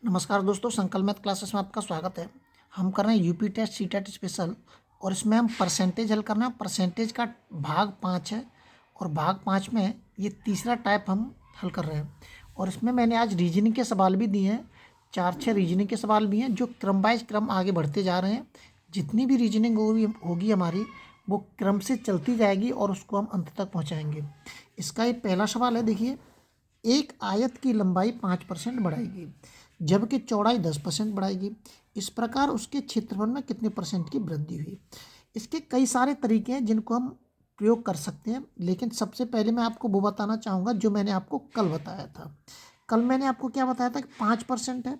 नमस्कार दोस्तों, संकल्प मैथ क्लासेस में आपका स्वागत है। हम कर रहे हैं UP test C TET special और इसमें हम परसेंटेज हल करना है। परसेंटेज का भाग 5 है और भाग 5 में ये तीसरा टाइप हम हल कर रहे हैं। और इसमें मैंने आज रीजनिंग के सवाल भी दिए हैं, 4-6 रीजनिंग के सवाल भी हैं जो क्रम वाइज क्रम आगे बढ़ते जा रहे हैं। जितनी भी रीजनिंग होगी हमारी वो क्रम से चलती जाएगी और उसको हम अंत तक पहुँचाएँगे। इसका ये पहला सवाल है, देखिए। एक आयत की लंबाई 5% बढ़ाएगी जबकि चौड़ाई 10% बढ़ाएगी। इस प्रकार उसके क्षेत्रफल में कितने परसेंट की वृद्धि हुई। इसके कई सारे तरीके हैं जिनको हम प्रयोग कर सकते हैं, लेकिन सबसे पहले मैं आपको वो बताना चाहूँगा जो मैंने आपको कल बताया था। कल मैंने आपको क्या बताया था कि 5% है,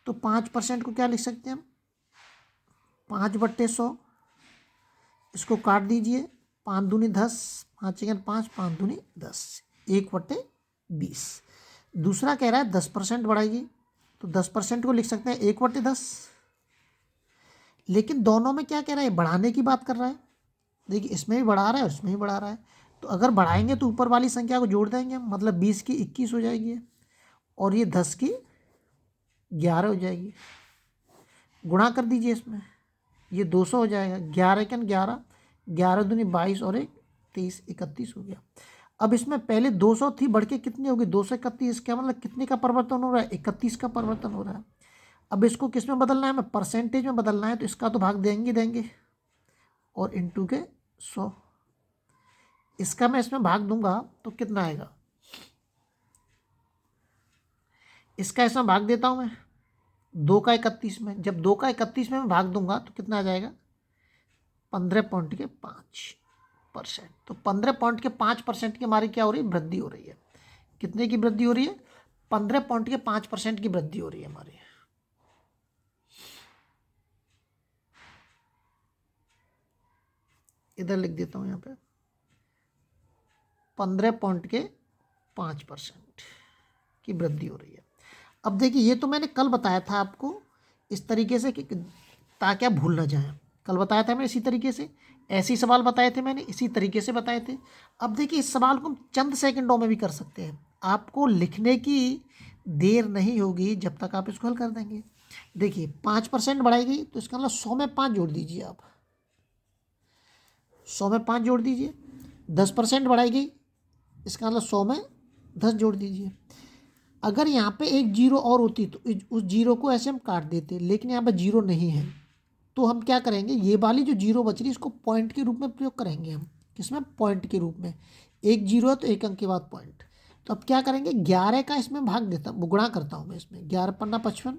तो 5% को क्या लिख सकते हैं हम, 5/100। इसको काट दीजिए, 5 दूनी 10, 5 1 5, 5 दूनी 10, 1/20। दूसरा कह रहा है 10% बढ़ाएगी, तो 10% को लिख सकते हैं 1/10। लेकिन दोनों में क्या कह रहा है, बढ़ाने की बात कर रहा है। देखिए, इसमें भी बढ़ा रहा है और इसमें भी बढ़ा रहा है, तो अगर बढ़ाएंगे तो ऊपर वाली संख्या को जोड़ देंगे हम, मतलब 20 की 21 हो जाएगी और ये 10 की 11 हो जाएगी। गुणा कर दीजिए इसमें, ये 200 हो जाएगा। 11 1 11, 11 दूनी 22 और 1 23, 31 हो गया। अब इसमें पहले 200 थी, बढ़ के कितनी होगी 231। इसका मतलब कितने का परिवर्तन हो रहा है, 31 का परिवर्तन हो रहा है। अब इसको किस में बदलना है, हमें परसेंटेज में बदलना है, तो इसका तो भाग देंगे देंगे और इंटू के 100। इसका मैं इसमें भाग दूंगा तो कितना आएगा, इसका इसमें भाग देता हूँ मैं 2 का 31 में। जब 2 का 31 में मैं भाग दूंगा तो कितना आ जाएगा, 15.5%। तो 15.5% की हमारी क्या हो रही है, वृद्धि हो रही है। कितने की वृद्धि हो रही है, 15.5% की वृद्धि हो रही है हमारी। इधर लिख देता हूँ, यहाँ पे 15.5% की वृद्धि हो रही है। अब देखिए, ये तो मैंने कल बताया था आपको इस तरीके से कि ताकि आप भूल ना जाएं। कल बताया था मैंने इसी तरीके से, ऐसे ही सवाल बताए थे मैंने, इसी तरीके से बताए थे। अब देखिए, इस सवाल को हम चंद सेकंडों में भी कर सकते हैं। आपको लिखने की देर नहीं होगी जब तक आप इसको हल कर देंगे। देखिए, 5% बढ़ाएगी तो इसका मतलब 100 में 5 जोड़ दीजिए आप, 100 में 5 जोड़ दीजिए। 10% बढ़ाएगी, इसका मतलब 100 में 10 जोड़ दीजिए। अगर यहाँ पे एक जीरो और होती तो उस जीरो को ऐसे हम काट देते, लेकिन यहाँ पे जीरो नहीं है, तो हम क्या करेंगे, ये वाली जो जीरो बच रही है इसको पॉइंट के रूप में प्रयोग करेंगे हम। किसमें, पॉइंट के रूप में। एक जीरो है तो एक अंक के बाद पॉइंट। तो अब क्या करेंगे, 11 का इसमें भाग देता हूँ, गुणा करता हूँ मैं इसमें। 11 पन्ना 55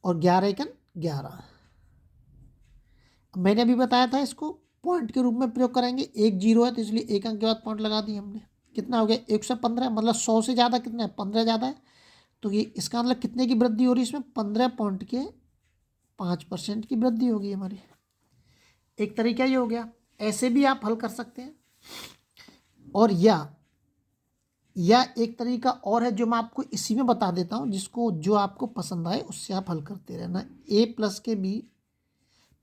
और 11 एकन 11। मैंने अभी बताया था इसको पॉइंट के रूप में प्रयोग करेंगे। एक जीरो है तो इसलिए एक अंक के बाद पॉइंट लगा दिए हमने। कितना हो गया, 115, मतलब 100 से ज़्यादा कितना है, 15 ज़्यादा है। तो ये इसका मतलब कितने की वृद्धि हो रही है इसमें, 15.5% की वृद्धि होगी हमारी। एक तरीका ये हो गया, ऐसे भी आप हल कर सकते हैं। और या एक तरीका और है जो मैं आपको इसी में बता देता हूँ, जिसको जो आपको पसंद आए उससे आप हल करते रहना। a प्लस के b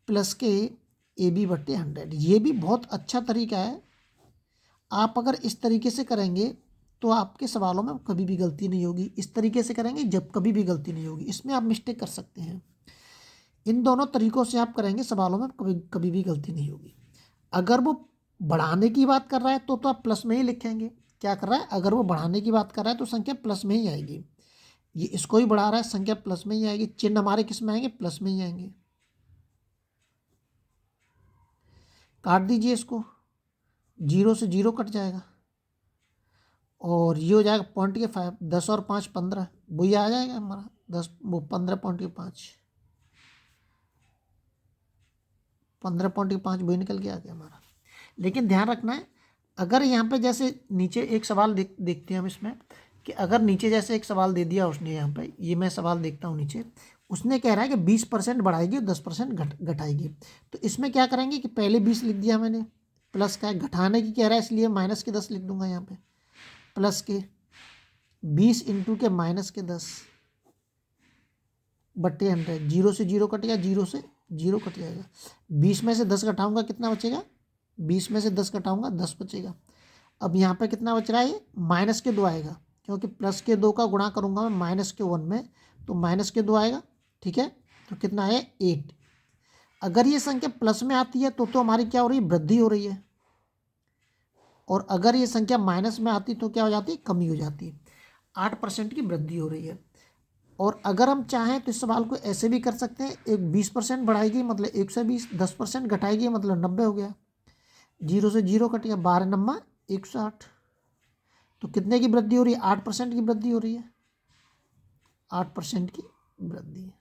प्लस के AB/100, ये भी बहुत अच्छा तरीका है। आप अगर इस तरीके से करेंगे तो आपके सवालों में कभी भी गलती नहीं होगी। इस तरीके से करेंगे जब कभी भी गलती नहीं होगी, इसमें आप मिस्टेक कर सकते हैं। इन दोनों तरीकों से आप करेंगे, सवालों में कभी कभी भी गलती नहीं होगी। अगर वो बढ़ाने की बात कर रहा है तो आप प्लस में ही लिखेंगे। क्या कर रहा है, अगर वो बढ़ाने की बात कर रहा है तो संख्या प्लस में ही आएगी। ये इसको ही बढ़ा रहा है, संख्या प्लस में ही आएगी। चिन्ह हमारे किस में आएंगे, प्लस में ही आएंगे। काट दीजिए इसको, जीरो से जीरो कट जाएगा और ये हो जाएगा पॉइंट के 5, 10 और 5 15, वही आ जाएगा हमारा 10, वो 15.5, 15.5 वही निकल के आ गया हमारा। लेकिन ध्यान रखना है, अगर यहाँ पे जैसे नीचे एक सवाल देखते हैं हम इसमें, कि अगर नीचे जैसे एक सवाल दे दिया उसने, यहाँ पे ये मैं सवाल देखता हूँ नीचे, उसने कह रहा है कि 20% बढ़ाएगी और 10% घटाएगी। तो इसमें क्या करेंगे कि पहले 20 लिख दिया मैंने, प्लस का घटाने की कह रहा है इसलिए माइनस के 10 लिख दूंगा यहाँ पे, प्लस के 20 इंटू के माइनस के 10/100। जीरो से जीरो कट गया, जीरो से जीरो कट जाएगा। 20 में से 10 घटाऊंगा कितना बचेगा, 20 में से 10 घटाऊंगा 10 बचेगा। अब यहाँ पे कितना बच रहा है, ये माइनस के 2 आएगा, क्योंकि प्लस के 2 का गुणा करूँगा मैं माइनस के 1 में, तो माइनस के 2 आएगा। ठीक है, तो कितना है 8। अगर ये संख्या प्लस में आती है तो हमारी क्या हो रही है, वृद्धि हो रही है। और अगर ये संख्या माइनस में आती तो क्या हो जाती है, कमी हो जाती है। 8% की वृद्धि हो रही है। और अगर हम चाहें तो इस सवाल को ऐसे भी कर सकते हैं, एक 20% बढ़ाएगी मतलब 120, 10% घटाएगी मतलब 90 हो गया। 0 से 0 कट गया, 12 नम्मा 108। तो कितने की वृद्धि हो रही है, 8% की वृद्धि हो रही है, 8% की वृद्धि है।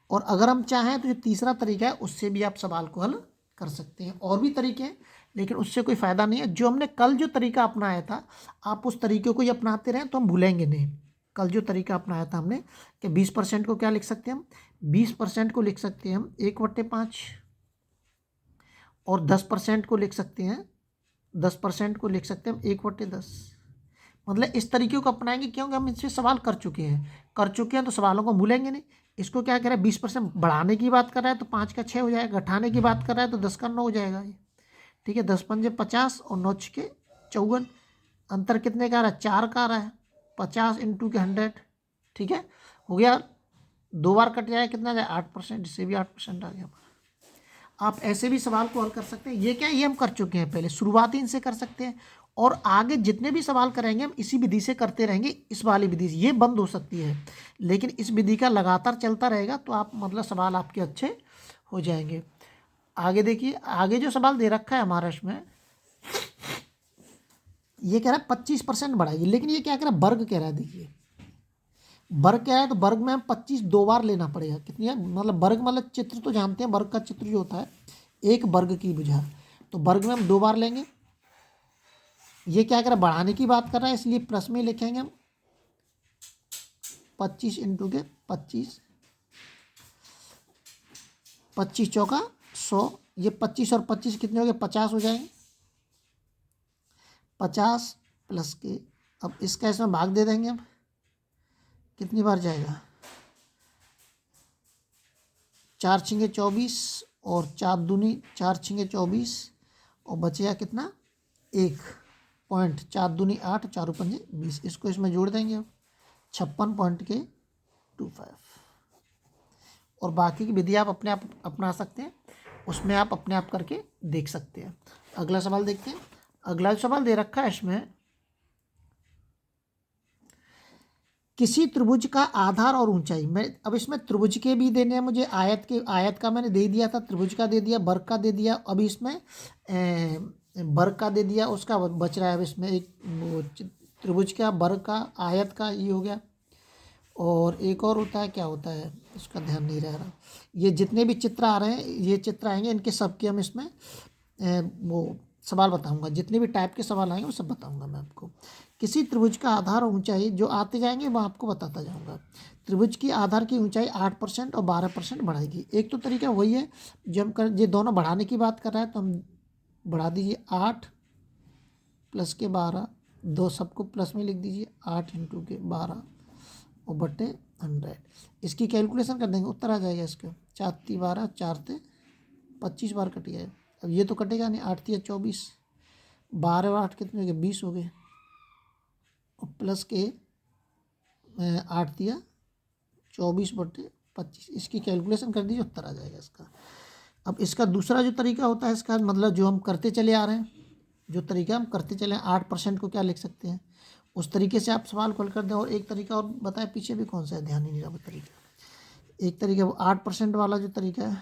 और अगर हम चाहें तो जो तीसरा तरीका है उससे भी आप सवाल को हल कर सकते हैं। और भी तरीके हैं लेकिन उससे कोई फ़ायदा नहीं है। जो हमने कल जो तरीका अपनाया था आप उस तरीके को ही अपनाते रहें तो हम भूलेंगे नहीं। कल जो तरीका अपनाया था हमने कि 20% को क्या लिख सकते हैं हम, 20% को लिख सकते हैं हम 1/5, और 10% को लिख सकते हैं, 10% को लिख सकते हैं हम 1/10। मतलब इस तरीके को अपनाएंगे क्योंकि हम इससे सवाल कर चुके हैं तो सवालों को भूलेंगे नहीं। इसको क्या कह रहा है, 20% बढ़ाने की बात कर रहा है तो 5 का 6 हो जाएगा, घटाने की बात कर रहा है तो 10 का 9 हो जाएगा ये। ठीक है, 10 पंजे 50 और 9 छके 54। अंतर कितने का आ रहा है, 4 का आ रहा है। 50 इंटू के 100, ठीक है, हो गया। 2 बार कट जाएगा, कितना जाए 8%, इससे भी 8% आ गया। आप ऐसे भी सवाल को हल कर सकते हैं। ये क्या, ये हम कर चुके हैं पहले, शुरुआती इनसे कर सकते हैं। और आगे जितने भी सवाल करेंगे हम इसी विधि से करते रहेंगे, इस वाली विधि से। ये बंद हो सकती है लेकिन इस विधि का लगातार चलता रहेगा तो आप मतलब सवाल आपके अच्छे हो जाएंगे। आगे देखिए, आगे जो सवाल दे रखा है हमारा इसमें, ये कह रहा है 25% बढ़ाइए, लेकिन ये क्या कह रहा है, वर्ग कह रहा है। देखिए वर्ग क्या है, तो वर्ग में हम 25 2 बार लेना पड़ेगा। कितनी है, मतलब वर्ग मतलब चित्र तो जानते हैं, वर्ग का चित्र जो होता है एक वर्ग की भुजा, तो वर्ग में हम 2 बार लेंगे। ये क्या कर रहा है, बढ़ाने की बात कर रहा है इसलिए प्लस में लिखेंगे हम 25 इंटू के 25, 25 चौका 100। ये 25 और 25 कितने हो गए, 50 हो जाएंगे। 50 प्लस के, अब इसका इसमें भाग दे देंगे हम, कितनी बार जाएगा, 4 छिंगे 24 और 4 दूनी 4 छिंगे 24 और बचेगा कितना 1 पॉइंट, 4 दूनी 8, 4 पंजे 20। इसको इसमें जोड़ देंगे अब 56.25। और बाकी की विधि आप अपने आप अपना सकते हैं, उसमें आप अपने आप करके देख सकते हैं। अगला सवाल देखते हैं। अगला सवाल दे रखा है इसमें, किसी त्रिभुज का आधार और ऊंचाई। मैं अब इसमें त्रिभुज के भी देने हैं मुझे, आयत का मैंने दे दिया था, त्रिभुज का दे दिया, वर्ग का दे दिया, अभी इसमें वर्ग का दे दिया, उसका बच रहा है अब इसमें एक त्रिभुज का, वर्ग का, आयत का, ये हो गया। और एक और होता है, क्या होता है उसका ध्यान नहीं रह रहा। ये जितने भी चित्र आ रहे हैं, ये चित्र आएंगे, इनके सबके हम इसमें वो सवाल बताऊंगा। जितने भी टाइप के सवाल आएंगे वो सब बताऊंगा मैं आपको। किसी त्रिभुज का आधार और ऊंचाई, जो आते जाएंगे वो आपको बताता जाऊंगा। त्रिभुज की आधार की ऊंचाई 8% और 12% बढ़ाएगी। एक तो तरीका वही है जो हम कर, ये दोनों बढ़ाने की बात कर रहा है तो हम बढ़ा दीजिए 8 प्लस के 12, दो सबको प्लस में लिख दीजिए, 8 इंटू के 12 और बटे 100। इसकी कैलकुलेशन कर देंगे, उत्तर आ जाएगा इसका 4 × 12, 4 × 25 बार कट गया। अब ये तो कटेगा नहीं, 8 × 24, 12 और 8 कितने हो गए, 20 हो गए। और प्लस के 8 × 24/25, इसकी कैलकुलेशन कर दीजिए, उत्तर आ जाएगा इसका। अब इसका दूसरा जो तरीका होता है, इसका मतलब जो हम करते चले आ रहे हैं, जो तरीका हम करते चले 8% को क्या लिख सकते हैं, उस तरीके से आप सवाल को हल कर दें। और एक तरीका और बताएं, पीछे भी कौन सा है, ध्यान ही नहीं रहा वो तरीका। एक तरीका वो 8% वाला जो तरीका है,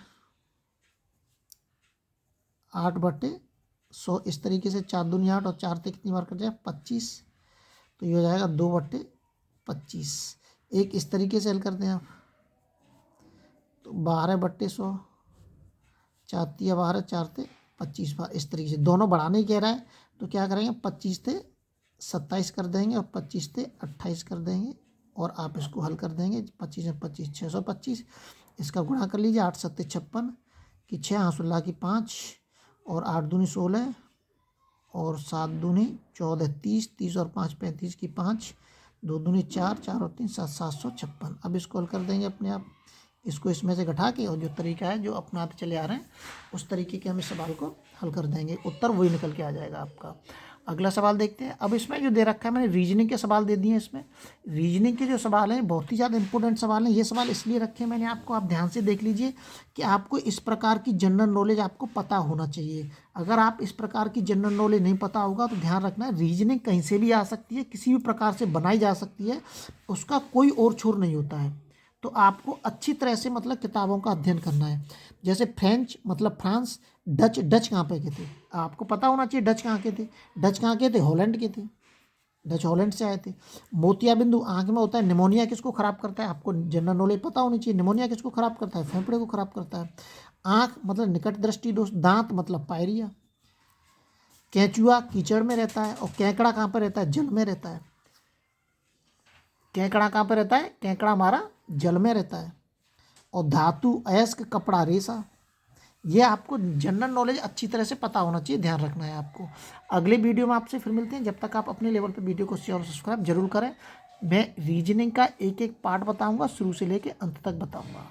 8/100, इस तरीके से 4 दूनी 8 और 4 से कितनी बार कट जाए 25, तो ये हो जाएगा 2/25। एक इस तरीके से हल कर दें आप, तो 12/100, 4 × 12, 4 से 25 बार, इस तरीके से। दोनों बढ़ाने ही कह रहा है तो क्या करेंगे, 25 से 27 कर देंगे और 25 से 28 कर देंगे और आप इसको हल कर देंगे। 25 में 25, 625, इसका गुणा कर लीजिए, 8 × 7 = 56 की 6, 16 की 5 और 8 दूनी 16 और 7 दूनी 14, 30, 30 और 5 35 की 5, 2 दूनी 4, 4 और 3 7, 756। अब इसको हल कर देंगे अपने आप, इसको इसमें से घटा के, और जो तरीका है जो अपनाते चले आ रहे हैं उस तरीके के हम इस सवाल को हल कर देंगे, उत्तर वही निकल के आ जाएगा आपका। अगला सवाल देखते हैं। अब इसमें जो दे रखा है, मैंने रीजनिंग के सवाल दे दिए हैं। इसमें रीजनिंग के जो सवाल हैं बहुत ही ज़्यादा इंपॉर्टेंट सवाल हैं। ये सवाल इसलिए रखे हैं मैंने आपको, आप ध्यान से देख लीजिए कि आपको इस प्रकार की जनरल नॉलेज आपको पता होना चाहिए। अगर आप इस प्रकार की जनरल नॉलेज नहीं पता होगा तो ध्यान रखना, रीजनिंग कहीं से भी आ सकती है, किसी भी प्रकार से बनाई जा सकती है, उसका कोई और छोर नहीं होता है। तो आपको अच्छी तरह से मतलब किताबों का अध्ययन करना है। जैसे फ्रेंच मतलब फ्रांस, डच, डच कहाँ पे के थे आपको पता होना चाहिए। डच कहाँ के थे? डच कहाँ के थे? हॉलैंड के थे। डच हॉलैंड से आए थे। मोतियाबिंदु आँख में होता है। निमोनिया किसको खराब करता है? आपको जनरल नॉलेज पता होनी चाहिए। निमोनिया किसको खराब करता है? फेफड़े को खराब करता है। आँख मतलब निकट दृष्टि दोष। दांत मतलब पायरिया। केंचुआ कीचड़ में रहता है। और केकड़ा कहाँ पर रहता है? जल में रहता है। केकड़ा कहाँ पर रहता है? केकड़ा हमारा जल में रहता है। और धातु, अयस्क, कपड़ा, रेशा, ये आपको जनरल नॉलेज अच्छी तरह से पता होना चाहिए, ध्यान रखना है आपको। अगले वीडियो में आपसे फिर मिलते हैं। जब तक आप अपने लेवल पे वीडियो को शेयर और सब्सक्राइब जरूर करें। मैं रीजनिंग का एक एक पार्ट बताऊंगा, शुरू से लेके अंत तक बताऊंगा।